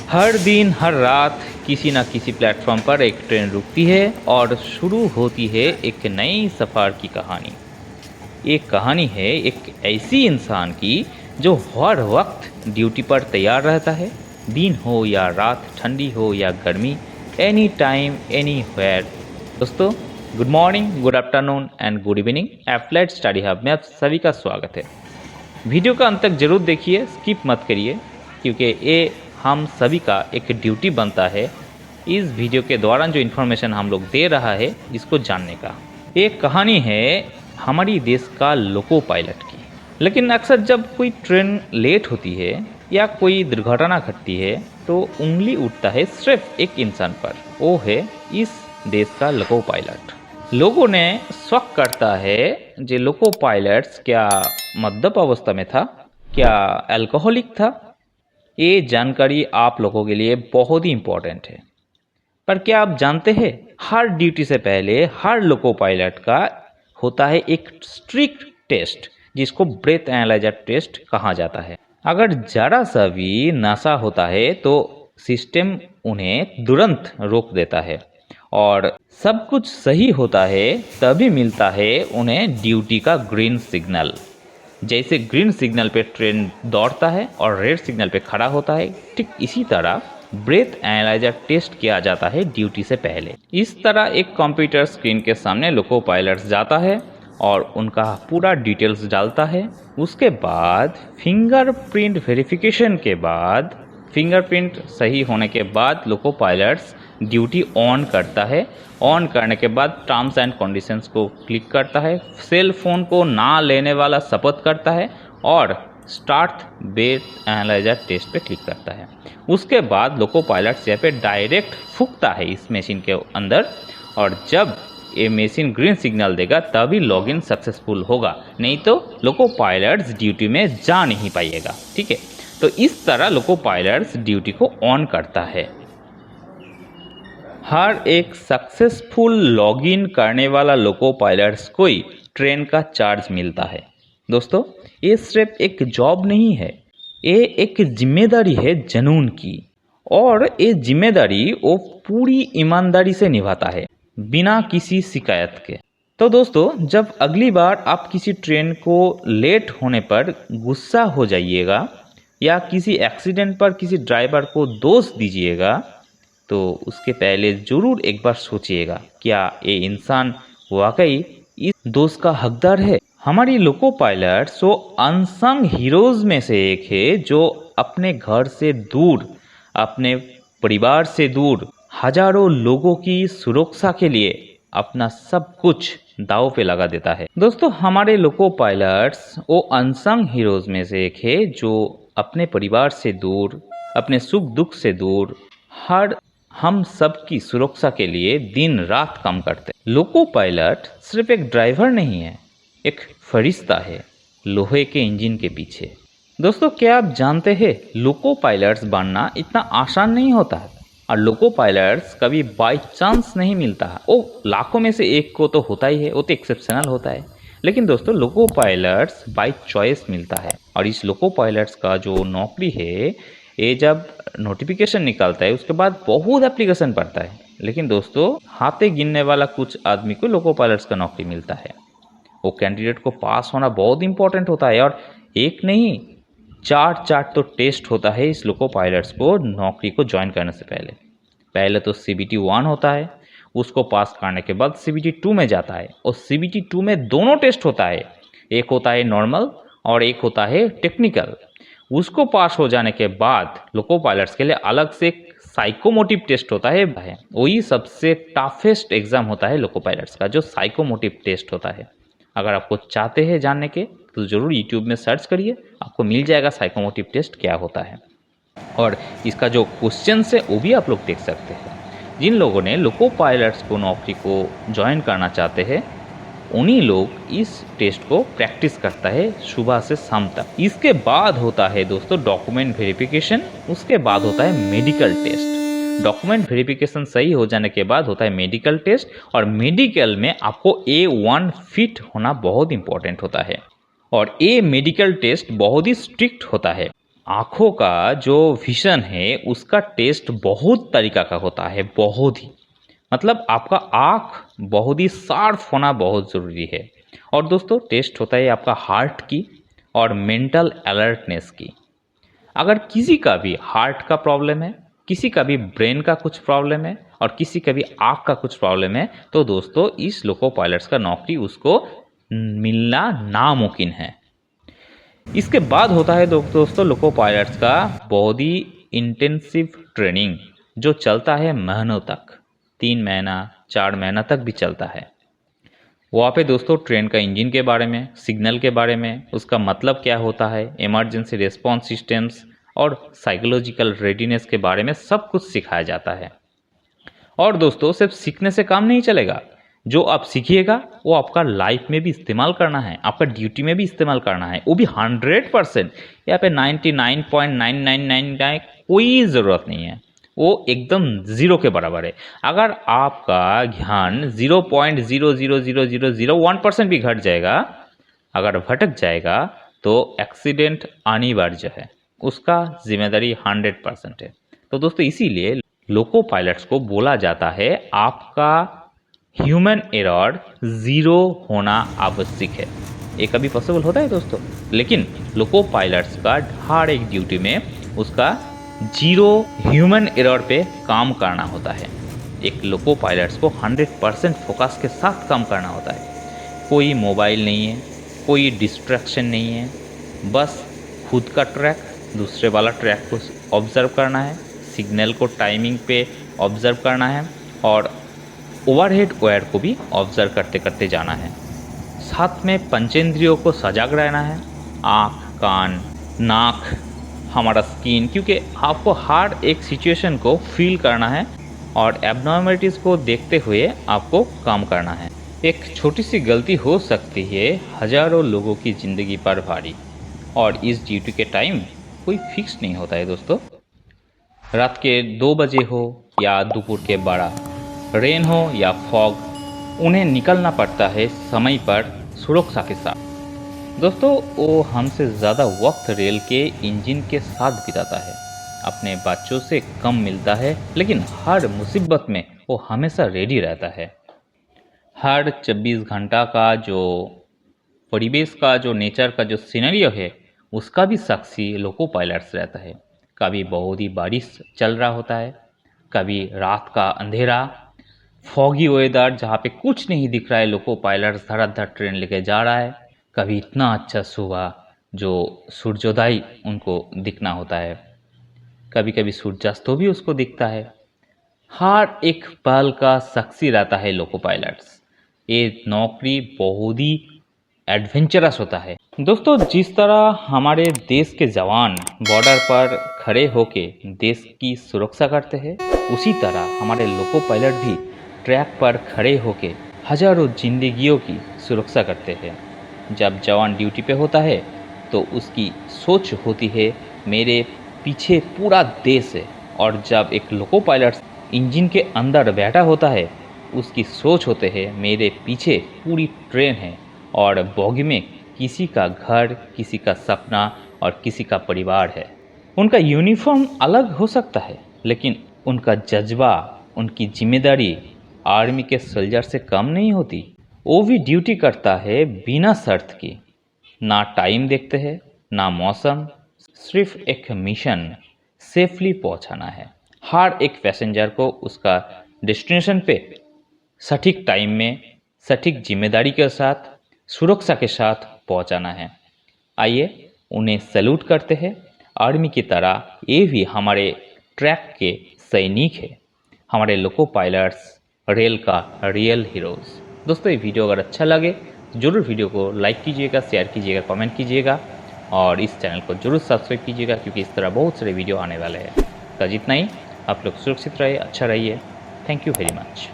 हर दिन हर रात किसी न किसी प्लेटफॉर्म पर एक ट्रेन रुकती है और शुरू होती है एक नई सफ़र की कहानी। ये कहानी है एक ऐसी इंसान की जो हर वक्त ड्यूटी पर तैयार रहता है, दिन हो या रात, ठंडी हो या गर्मी, एनी टाइम एनी वेयर। दोस्तों, good morning, good afternoon and good evening. एफ्लेट स्टडी हब में आप सभी का स्वागत है। वीडियो का अंत तक जरूर देखिए, स्किप मत करिए, क्योंकि ये हम सभी का एक ड्यूटी बनता है इस वीडियो के दौरान जो इन्फॉर्मेशन हम लोग दे रहा है इसको जानने का। एक कहानी है हमारी देश का लोको पायलट की। लेकिन अक्सर जब कोई ट्रेन लेट होती है या कोई दुर्घटना घटती है तो उंगली उठता है सिर्फ एक इंसान पर, वो है इस देश का लोको पायलट। लोगों ने शक करता है जे लोको पायलट्स क्या मद्यप अवस्था में था, क्या अल्कोहलिक था। ये जानकारी आप लोगों के लिए बहुत ही इम्पोर्टेंट है। पर क्या आप जानते हैं, हर ड्यूटी से पहले हर लोको पायलट का होता है एक स्ट्रिक्ट टेस्ट, जिसको ब्रेथ एनालाइजर टेस्ट कहा जाता है। अगर जरा सा भी नशा होता है तो सिस्टम उन्हें तुरंत रोक देता है, और सब कुछ सही होता है तभी मिलता है उन्हें ड्यूटी का ग्रीन सिग्नल। जैसे ग्रीन सिग्नल पे ट्रेन दौड़ता है और रेड सिग्नल पे खड़ा होता है, ठीक इसी तरह ब्रेथ एनालाइजर टेस्ट किया जाता है ड्यूटी से पहले। इस तरह एक कंप्यूटर स्क्रीन के सामने लोको पायलट जाता है और उनका पूरा डिटेल्स डालता है। उसके बाद फिंगरप्रिंट वेरिफिकेशन के बाद, फिंगरप्रिंट सही होने के बाद लोको पायलट्स ड्यूटी ऑन करता है। ऑन करने के बाद टर्म्स एंड कंडीशंस को क्लिक करता है, सेल फोन को ना लेने वाला शपथ करता है और स्टार्ट ब्रेथ एनालाइजर टेस्ट पे क्लिक करता है। उसके बाद लोको पायलट्स यहाँ पे डायरेक्ट फूंकता है इस मशीन के अंदर, और जब ये मशीन ग्रीन सिग्नल देगा तभी लॉगिन सक्सेसफुल होगा, नहीं तो लोको पायलट्स ड्यूटी में जा नहीं पाइएगा। ठीक है, तो इस तरह लोको पायलट्स ड्यूटी को ऑन करता है। हर एक सक्सेसफुल लॉगिन करने वाला लोको पायलट्स को ही ट्रेन का चार्ज मिलता है। दोस्तों, ये सिर्फ एक जॉब नहीं है, ये एक जिम्मेदारी है जुनून की, और ये जिम्मेदारी वो पूरी ईमानदारी से निभाता है बिना किसी शिकायत के। तो दोस्तों, जब अगली बार आप किसी ट्रेन को लेट होने पर गुस्सा हो जाइएगा या किसी एक्सीडेंट पर किसी ड्राइवर को दोष दीजिएगा, तो उसके पहले ज़रूर एक बार सोचिएगा, क्या ये इंसान वाकई इस दोष का हकदार है। हमारी लोको पायलट्स वो अनसंग हीरोज़ में से एक है जो अपने घर से दूर, अपने परिवार से दूर हजारों लोगों की सुरक्षा के लिए अपना सब कुछ दांव पे लगा देता है। दोस्तों, हमारे लोको पायलट्स वो अनसंग हीरोज़ में से एक है जो अपने परिवार से दूर, अपने सुख दुख से दूर, हर हम सब की सुरक्षा के लिए दिन रात काम करते हैं। लोको पायलट सिर्फ एक ड्राइवर नहीं है, एक फरिश्ता है लोहे के इंजन के पीछे। दोस्तों, क्या आप जानते हैं लोको पायलट्स बनना इतना आसान नहीं होता है, और लोको पायलट्स कभी बाई चांस नहीं मिलता है। वो लाखों में से एक को तो होता ही है, वो तो एक्सेप्शनल होता है। लेकिन दोस्तों, लोको पायलट्स बाई चॉइस मिलता है, और इस लोको पायलट्स का जो नौकरी है, ये जब नोटिफिकेशन निकलता है उसके बाद बहुत एप्लीकेशन पड़ता है। लेकिन दोस्तों, हाथे गिनने वाला कुछ आदमी को लोको पायलट्स का नौकरी मिलता है। वो कैंडिडेट को पास होना बहुत इंपॉर्टेंट होता है, और एक नहीं चार तो टेस्ट होता है इस लोको पायलट्स को नौकरी को ज्वाइन करने से पहले तो CBT 1 होता है, उसको पास करने के बाद CBT 2 में जाता है, और CBT 2 में दोनों टेस्ट होता है, एक होता है नॉर्मल और एक होता है टेक्निकल। उसको पास हो जाने के बाद लोको पायलट्स के लिए अलग से एक साइकोमोटिव टेस्ट होता है। वही सबसे टफेस्ट एग्जाम होता है लोको पायलट्स का, जो साइकोमोटिव टेस्ट होता है। अगर आपको चाहते हैं जानने के तो ज़रूर यूट्यूब में सर्च करिए, आपको मिल जाएगा साइकोमोटिव टेस्ट क्या होता है, और इसका जो क्वेश्चंस है वो भी आप लोग देख सकते हैं। जिन लोगों ने लोको पायलट्स को नौकरी को ज्वाइन करना चाहते हैं, उन्हीं लोग इस टेस्ट को प्रैक्टिस करता है सुबह से शाम तक। इसके बाद होता है दोस्तों डॉक्यूमेंट वेरिफिकेशन, उसके बाद होता है मेडिकल टेस्ट। डॉक्यूमेंट वेरिफिकेशन सही हो जाने के बाद होता है मेडिकल टेस्ट, और मेडिकल में आपको A1 फिट होना बहुत इंपॉर्टेंट होता है, और ये मेडिकल टेस्ट बहुत ही स्ट्रिक्ट होता है। आँखों का जो विज़न है उसका टेस्ट बहुत तरीक़ा का होता है, बहुत ही। मतलब आपका आँख बहुत ही शार्प होना बहुत ज़रूरी है। और दोस्तों टेस्ट होता है आपका हार्ट की और मेंटल अलर्टनेस की। अगर किसी का भी हार्ट का प्रॉब्लम है, किसी का भी ब्रेन का कुछ प्रॉब्लम है और किसी का भी आँख का कुछ प्रॉब्लम है, तो दोस्तों इस लोको पायलट्स का नौकरी उसको मिलना नामुमकिन है। इसके बाद होता है दोस्तों लोको पायलट्स का बहुत ही इंटेंसिव ट्रेनिंग, जो चलता है महीनों तक, 3 महीना 4 महीना तक भी चलता है। वहाँ पे दोस्तों ट्रेन का इंजन के बारे में, सिग्नल के बारे में, उसका मतलब क्या होता है, इमरजेंसी रिस्पॉन्स सिस्टम्स और साइकोलॉजिकल रेडीनेस के बारे में सब कुछ सिखाया जाता है। और दोस्तों सिर्फ सीखने से काम नहीं चलेगा, जो आप सीखिएगा वो आपका लाइफ में भी इस्तेमाल करना है, आपका ड्यूटी में भी इस्तेमाल करना है, वो भी 100%। यहाँ पे 99.999 कोई ज़रूरत नहीं है, वो एकदम ज़ीरो के बराबर है। अगर आपका ध्यान 0.0000001% भी घट जाएगा, अगर भटक जाएगा, तो एक्सीडेंट अनिवार्य है, उसका जिम्मेदारी 100% है। तो दोस्तों इसीलिए लोको पायलट्स को बोला जाता है आपका ह्यूमन एरर 0 होना आवश्यक है। ये कभी पॉसिबल होता है दोस्तों, लेकिन लोको पायलट्स का हर एक ड्यूटी में उसका 0 ह्यूमन एरर पे काम करना होता है। एक लोको पायलट्स को 100% फोकस के साथ काम करना होता है। कोई मोबाइल नहीं है, कोई डिस्ट्रैक्शन नहीं है, बस खुद का ट्रैक, दूसरे वाला ट्रैक को ऑब्ज़र्व करना है, सिग्नल को टाइमिंग पे ऑब्ज़र्व करना है और ओवरहेड वायर को भी ऑब्ज़र्व करते करते जाना है। साथ में पंचेंद्रियों को सजग रहना है, आँख, कान, नाक, हमारा स्किन, क्योंकि आपको हर एक सिचुएशन को फील करना है और एबनॉर्मलिटीज़ को देखते हुए आपको काम करना है। एक छोटी सी गलती हो सकती है हज़ारों लोगों की ज़िंदगी पर भारी, और इस ड्यूटी के टाइम कोई फिक्स नहीं होता है दोस्तों। रात के 2 बजे हो या दोपहर के 12, रेन हो या फॉग, उन्हें निकलना पड़ता है समय पर सुरक्षा के साथ। दोस्तों वो हमसे ज़्यादा वक्त रेल के इंजन के साथ बिताता है, अपने बच्चों से कम मिलता है, लेकिन हर मुसीबत में वो हमेशा रेडी रहता है। हर 24 घंटा का जो परिवेश का, जो नेचर का जो सिनेरियो है, उसका भी साक्षी लोको पायलट्स रहता है। कभी बहुत ही बारिश चल रहा होता है, कभी रात का अंधेरा, फॉगी वेदर जहाँ पे कुछ नहीं दिख रहा है, लोको पायलट्स धड़ाधड़ ट्रेन लेके जा रहा है। कभी इतना अच्छा सुबह जो सूर्योदय उनको दिखना होता है, कभी कभी सूर्यास्त भी उसको दिखता है। हर एक पल का साक्षी रहता है लोको पायलट्स। ये नौकरी बहुत ही एडवेंचरस होता है दोस्तों। जिस तरह हमारे देश के जवान बॉर्डर पर खड़े होके देश की सुरक्षा करते हैं, उसी तरह हमारे लोको पायलट भी ट्रैक पर खड़े होके हजारों जिंदगियों की सुरक्षा करते हैं। जब जवान ड्यूटी पे होता है तो उसकी सोच होती है मेरे पीछे पूरा देश है, और जब एक लोको पायलट इंजन के अंदर बैठा होता है उसकी सोच होते है मेरे पीछे पूरी ट्रेन है और बोगी में किसी का घर, किसी का सपना और किसी का परिवार है। उनका यूनिफॉर्म अलग हो सकता है, लेकिन उनका जज्बा, उनकी जिम्मेदारी आर्मी के सोल्जर से कम नहीं होती। वो भी ड्यूटी करता है बिना शर्त की, ना टाइम देखते हैं ना मौसम, सिर्फ एक मिशन सेफली पहुंचाना है। हर एक पैसेंजर को उसका डेस्टिनेशन पे सटीक टाइम में, सटीक जिम्मेदारी के साथ, सुरक्षा के साथ पहुंचाना है। आइए उन्हें सैल्यूट करते हैं। आर्मी की तरह ये भी हमारे ट्रैक के सैनिक है, हमारे लोको पायलट्स, रेल का रियल हीरोज़। दोस्तों ये वीडियो अगर अच्छा लगे तो ज़रूर वीडियो को लाइक कीजिएगा, शेयर कीजिएगा, कमेंट कीजिएगा और इस चैनल को ज़रूर सब्सक्राइब कीजिएगा, क्योंकि इस तरह बहुत सारे वीडियो आने वाले हैं। तो जितना ही आप लोग सुरक्षित रहिए, अच्छा रहिए। Thank you very much.